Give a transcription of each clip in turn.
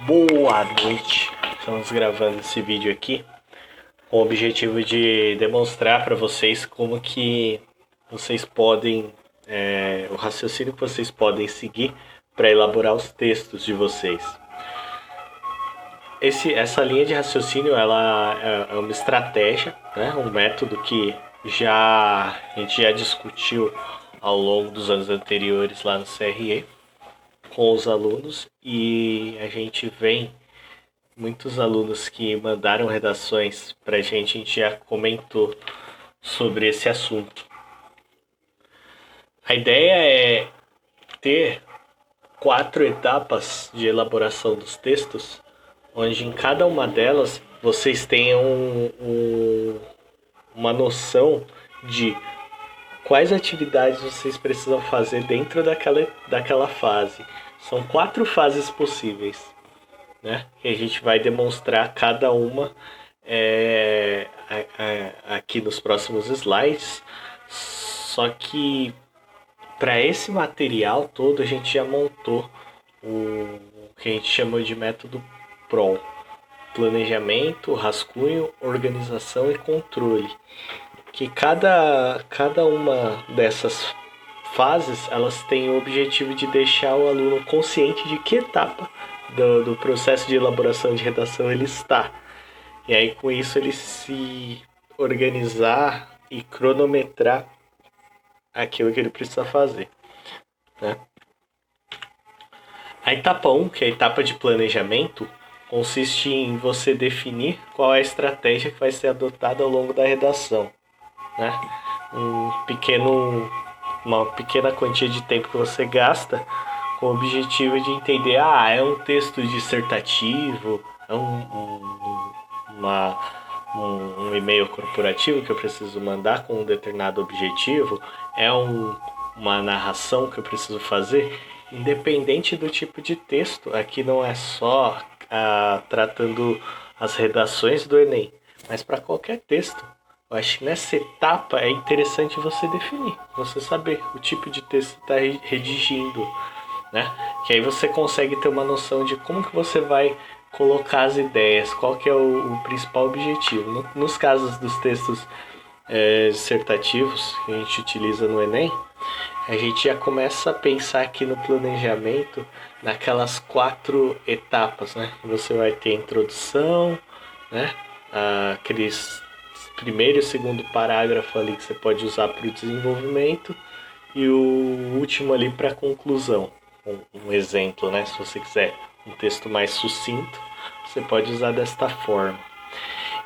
Boa noite! Estamos gravando esse vídeo aqui com o objetivo de demonstrar para vocês como que vocês podem, o raciocínio que vocês podem seguir para elaborar os textos de vocês. Essa linha de raciocínio ela é uma estratégia, né? Um método que a gente já discutiu ao longo dos anos anteriores lá no CRE com os alunos, e a gente vem muitos alunos que mandaram redações para a gente já comentou sobre esse assunto. A ideia é ter 4 etapas de elaboração dos textos, onde em cada uma delas vocês tenham uma noção de quais atividades vocês precisam fazer dentro daquela fase. São 4 fases possíveis, né? Que a gente vai demonstrar cada uma aqui nos próximos slides. Só que para esse material todo a gente já montou o que a gente chamou de método PROM: planejamento, rascunho, organização e controle. Que cada uma dessas fases elas têm o objetivo de deixar o aluno consciente de que etapa do processo de elaboração de redação ele está. E aí com isso ele se organizar e cronometrar aquilo que ele precisa fazer, né? A etapa 1, que é a etapa de planejamento, consiste em você definir qual é a estratégia que vai ser adotada ao longo da redação, né? Uma pequena quantia de tempo que você gasta com o objetivo de entender, é um texto dissertativo, é um e-mail corporativo que eu preciso mandar com um determinado objetivo, é uma narração que eu preciso fazer. Independente do tipo de texto, aqui não é só tratando as redações do Enem, mas para qualquer texto. Eu acho que nessa etapa é interessante você definir, você saber o tipo de texto que está redigindo, né? Que aí você consegue ter uma noção de como que você vai colocar as ideias, qual que é o principal objetivo. Nos casos dos textos dissertativos que a gente utiliza no Enem, a gente já começa a pensar aqui no planejamento naquelas 4 etapas, né? Você vai ter a introdução, né? Aqueles primeiro e segundo parágrafo ali que você pode usar para o desenvolvimento, e o último ali para a conclusão. Um exemplo, né? Se você quiser um texto mais sucinto, você pode usar desta forma.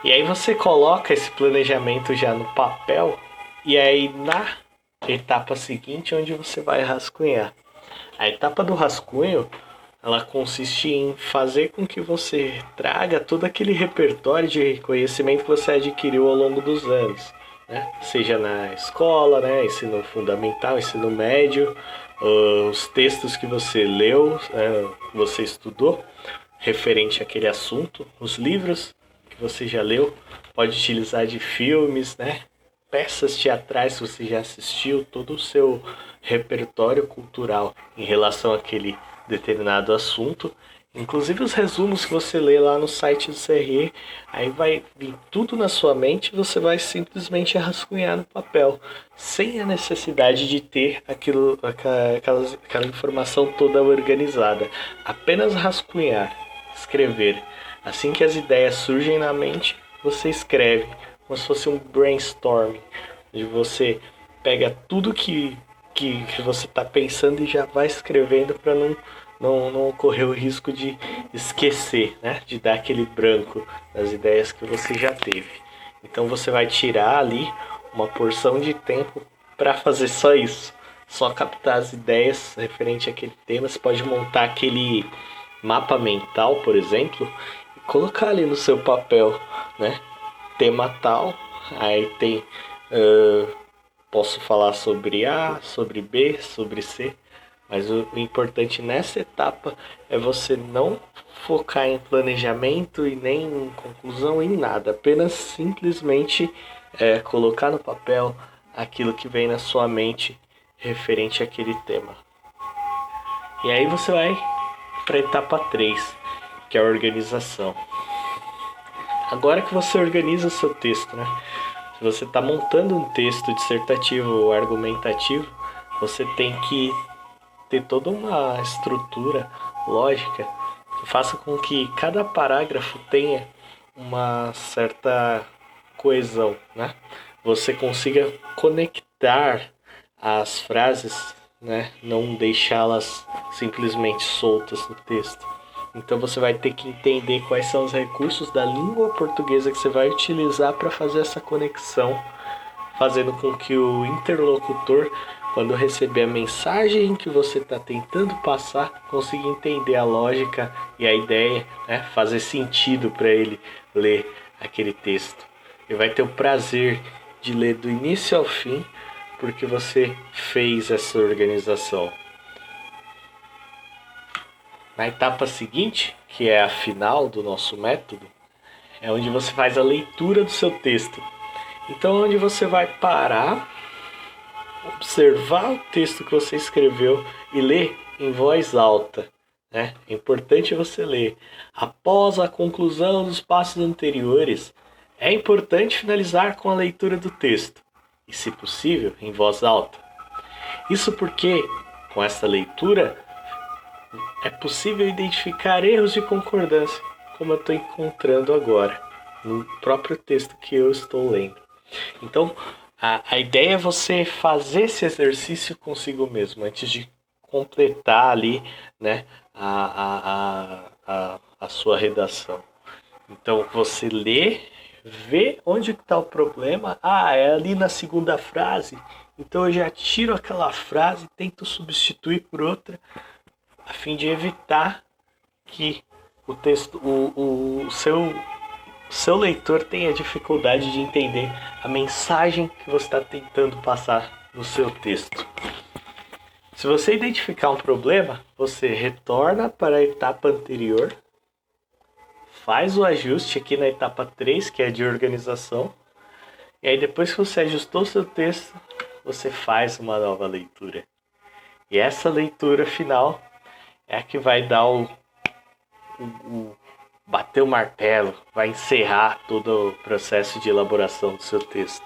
E aí você coloca esse planejamento já no papel, e aí na etapa seguinte onde você vai rascunhar. A etapa do rascunho, ela consiste em fazer com que você traga todo aquele repertório de conhecimento que você adquiriu ao longo dos anos, né? Seja na escola, né? Ensino fundamental, ensino médio, os textos que você leu, você estudou referente àquele assunto, os livros que você já leu, pode utilizar de filmes, né? Peças teatrais que você já assistiu, todo o seu repertório cultural em relação àquele determinado assunto, inclusive os resumos que você lê lá no site do CRE, aí vai vir tudo na sua mente e você vai simplesmente rascunhar no papel, sem a necessidade de ter aquela informação toda organizada. Apenas rascunhar, escrever. Assim que as ideias surgem na mente, você escreve, como se fosse um brainstorming, onde você pega tudo que você está pensando e já vai escrevendo para não ocorrer o risco de esquecer, né? De dar aquele branco das ideias que você já teve. Então você vai tirar ali uma porção de tempo para fazer só isso, só captar as ideias referente àquele tema. Você pode montar aquele mapa mental, por exemplo, e colocar ali no seu papel, né? Tema tal, aí tem posso falar sobre A, sobre B, sobre C, mas o importante nessa etapa é você não focar em planejamento e nem em conclusão, em nada. Apenas simplesmente colocar no papel aquilo que vem na sua mente referente àquele tema. E aí você vai para a etapa 3, que é a organização. Agora que você organiza o seu texto, né? Se você está montando um texto dissertativo ou argumentativo, você tem que ter toda uma estrutura lógica que faça com que cada parágrafo tenha uma certa coesão, né? Você consiga conectar as frases, né? Não deixá-las simplesmente soltas no texto. Então você vai ter que entender quais são os recursos da língua portuguesa que você vai utilizar para fazer essa conexão, fazendo com que o interlocutor, quando receber a mensagem que você está tentando passar, consiga entender a lógica e a ideia, né? Fazer sentido para ele ler aquele texto. Ele vai ter o prazer de ler do início ao fim, porque você fez essa organização. Na etapa seguinte, que é a final do nosso método, é onde você faz a leitura do seu texto. Então, onde você vai parar, observar o texto que você escreveu e ler em voz alta, né? É importante você ler. Após a conclusão dos passos anteriores, é importante finalizar com a leitura do texto, e, se possível, em voz alta. Isso porque, com essa leitura, é possível identificar erros de concordância, como eu estou encontrando agora, no próprio texto que eu estou lendo. Então, a ideia é você fazer esse exercício consigo mesmo, antes de completar ali, né, a sua redação. Então, você lê, vê onde está o problema. É ali na segunda frase. Então, eu já tiro aquela frase e tento substituir por outra, a fim de evitar que o texto, o seu leitor tenha dificuldade de entender a mensagem que você está tentando passar no seu texto. Se você identificar um problema, você retorna para a etapa anterior, faz o ajuste aqui na etapa 3, que é de organização, e aí depois que você ajustou o seu texto, você faz uma nova leitura. E essa leitura final é a que vai dar bater o martelo, vai encerrar todo o processo de elaboração do seu texto.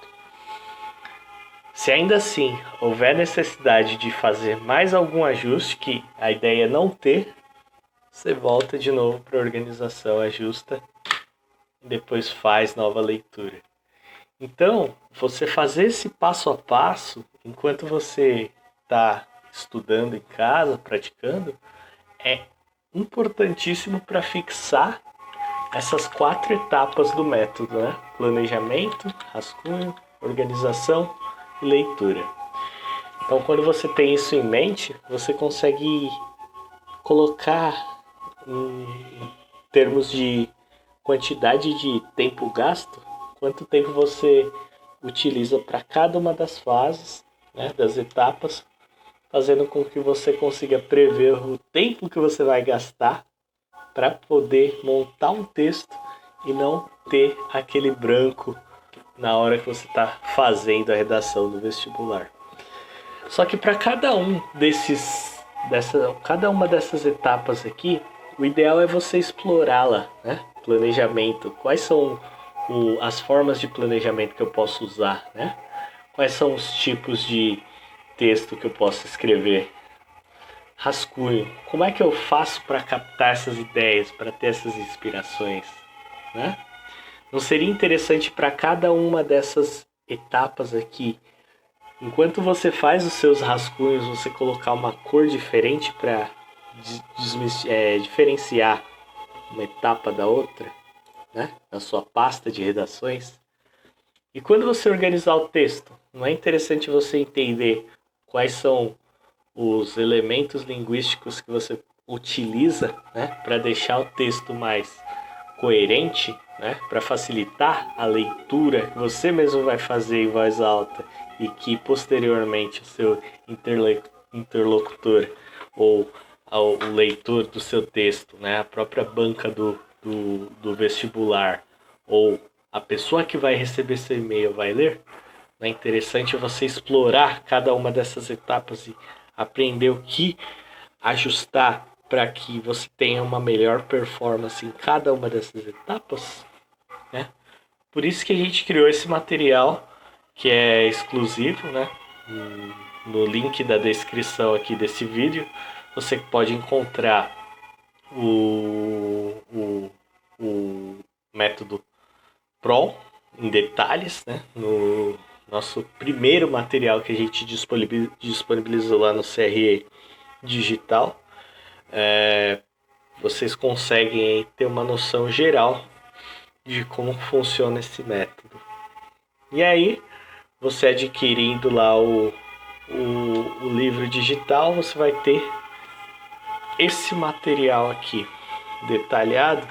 Se ainda assim houver necessidade de fazer mais algum ajuste, que a ideia é não ter, você volta de novo para a organização, ajusta e depois faz nova leitura. Então, você fazer esse passo a passo, enquanto você está estudando em casa, praticando, é importantíssimo para fixar essas 4 etapas do método, né? Planejamento, rascunho, organização e leitura. Então, quando você tem isso em mente, você consegue colocar em termos de quantidade de tempo gasto, quanto tempo você utiliza para cada uma das fases, né, das etapas, fazendo com que você consiga prever o tempo que você vai gastar para poder montar um texto e não ter aquele branco na hora que você está fazendo a redação do vestibular. Só que para cada uma dessas etapas aqui, o ideal é você explorá-la, né? Planejamento. Quais são as formas de planejamento que eu posso usar, né? Quais são os tipos de texto que eu posso escrever? Rascunho. Como é que eu faço para captar essas ideias, para ter essas inspirações, né? Não seria interessante para cada uma dessas etapas aqui, enquanto você faz os seus rascunhos, você colocar uma cor diferente para diferenciar uma etapa da outra, né? Na sua pasta de redações? E quando você organizar o texto, não é interessante você entender quais são os elementos linguísticos que você utiliza, né, para deixar o texto mais coerente, né, para facilitar a leitura que você mesmo vai fazer em voz alta e que posteriormente o seu interlocutor ou o leitor do seu texto, né, a própria banca do vestibular ou a pessoa que vai receber seu e-mail vai ler? É interessante você explorar cada uma dessas etapas e aprender o que ajustar para que você tenha uma melhor performance em cada uma dessas etapas, né? Por isso que a gente criou esse material que é exclusivo, né? No link da descrição aqui desse vídeo, você pode encontrar o método PROL em detalhes, né? No nosso primeiro material que a gente disponibilizou lá no CRE Digital. Vocês conseguem ter uma noção geral de como funciona esse método. E aí, você adquirindo lá o livro digital, você vai ter esse material aqui detalhado.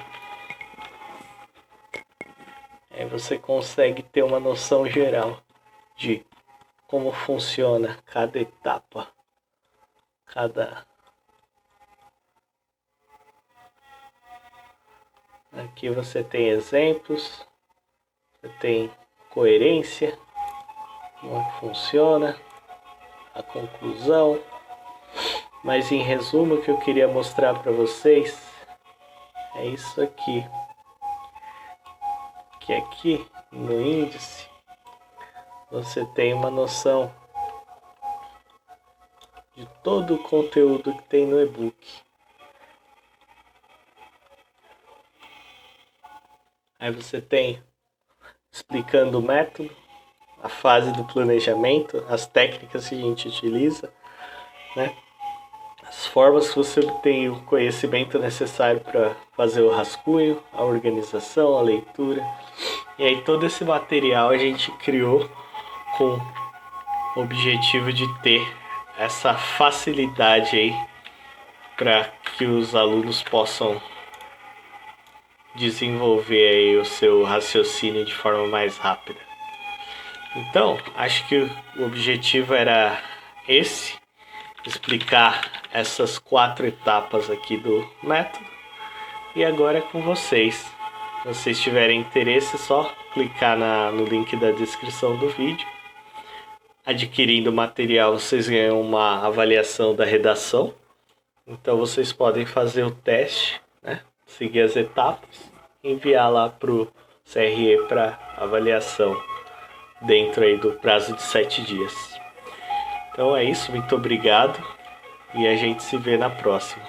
Aí você consegue ter uma noção geral de como funciona cada etapa, Aqui você tem exemplos, você tem coerência, como funciona, a conclusão. Mas em resumo, o que eu queria mostrar para vocês é isso aqui. Que aqui no índice você tem uma noção de todo o conteúdo que tem no e-book. Aí você tem explicando o método, a fase do planejamento, as técnicas que a gente utiliza, né? As formas que você tem o conhecimento necessário para fazer o rascunho, a organização, a leitura. E aí todo esse material a gente criou com o objetivo de ter essa facilidade aí para que os alunos possam desenvolver aí o seu raciocínio de forma mais rápida. Então, acho que o objetivo era esse, explicar essas 4 etapas aqui do método. E agora é com vocês. Se vocês tiverem interesse, é só clicar no link da descrição do vídeo. Adquirindo o material, vocês ganham uma avaliação da redação. Então vocês podem fazer o teste, né? Seguir as etapas, enviar lá para o CRE para avaliação dentro aí do prazo de 7 dias. Então é isso, muito obrigado e a gente se vê na próxima.